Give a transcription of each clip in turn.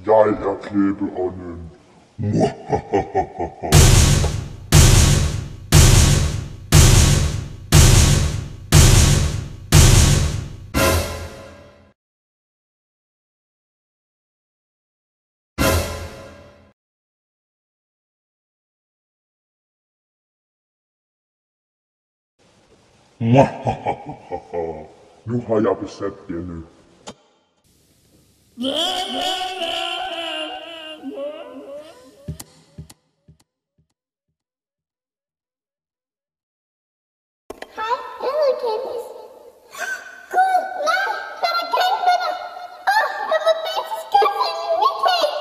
Jeg er klæbeånden. Nu har jeg besat denne. Hej, jeg hedder Candice. Gud, nej, hvad er der galt med dig? Jeg må bede til skødsingen, Michael.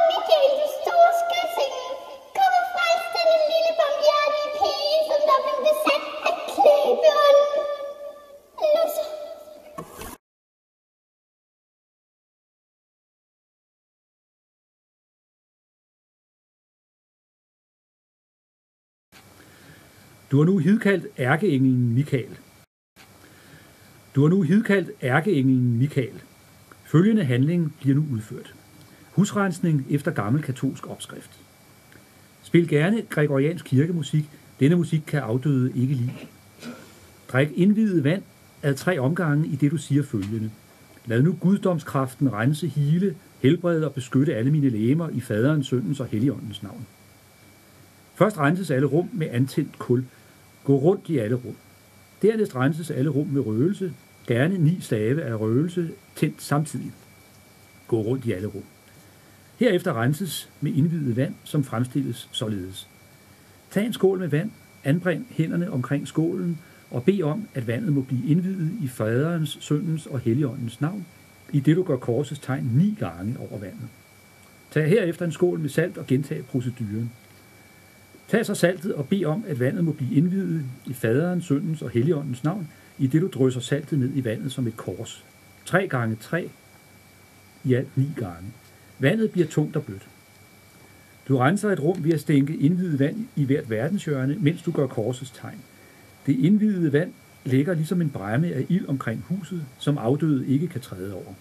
Michael, du store skødsingen. Kom og frels denne lille barmhjertige pige, som der blev besat af klæbeånden. Nu så. Du har nu hidkaldt ærkeenglen Michael. Følgende handling bliver nu udført. Husrensning efter gammel katolsk opskrift. Spil gerne gregoriansk kirkemusik. Denne musik kan afdøde ikke lide. Drik indviet vand ad 3 omgange i det du siger følgende. Lad nu guddomskraften rense, hele, helbrede og beskytte alle mine legemer i faderens, søndens og helligåndens navn. Først renses alle rum med antændt kul. Gå rundt i alle rum. Dernæst renses alle rum med røgelse. Gerne 9 stave af røgelse tændt samtidig. Gå rundt i alle rum. Herefter renses med indviet vand, som fremstilles således. Tag en skål med vand, anbring hænderne omkring skålen og bed om, at vandet må blive indviet i faderens, søndens og helligåndens navn, i det du gør korsets tegn 9 gange over vandet. Tag herefter en skål med salt og gentag proceduren. Tag så saltet og bed om, at vandet må blive indviet i faderens, søndens og helligåndens navn, i det du drysser saltet ned i vandet som et kors. 3 gange 3, i alt 9 gange. Vandet bliver tungt og blødt. Du renser et rum ved at stænke indviet vand i hvert verdenshjørne, mens du gør korsets tegn. Det indvidede vand ligger ligesom en bræmme af ild omkring huset, som afdøde ikke kan træde over.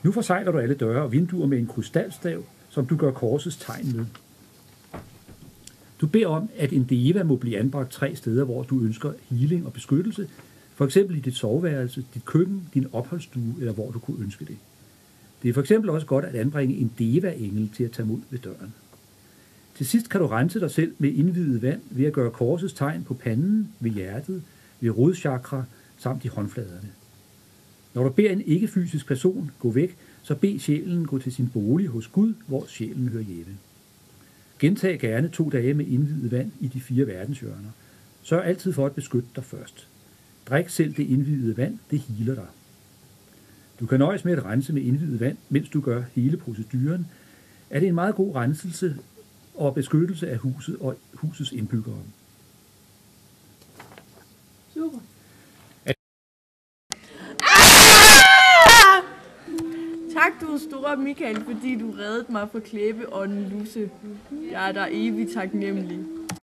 Nu forsegler du alle døre og vinduer med en krystalstav, som du gør korsets tegn med. Du beder om, at en deva må blive anbragt 3 steder, hvor du ønsker healing og beskyttelse, for eksempel i dit soveværelse, dit køkken, din opholdsstue eller hvor du kunne ønske det. Det er for eksempel også godt at anbringe en deva-engel til at tage mod ved døren. Til sidst kan du rense dig selv med indviet vand ved at gøre korsets tegn på panden, ved hjertet, ved rodchakra samt i håndfladerne. Når du beder en ikke-fysisk person gå væk, så bed sjælen gå til sin bolig hos Gud, hvor sjælen hører hjemme. Gentag gerne 2 dage med indviet vand i de 4 verdenshjørner. Sørg altid for at beskytte dig først. Drik selv det indvidede vand, det healer dig. Du kan nøjes med at rense med indviet vand, mens du gør hele proceduren. Er det en meget god renselse og beskyttelse af huset og husets indbyggere. Super. Tak, du store Michael, fordi du reddede mig fra klæbeånden Lusse. Jeg er der evigt taknemmelig.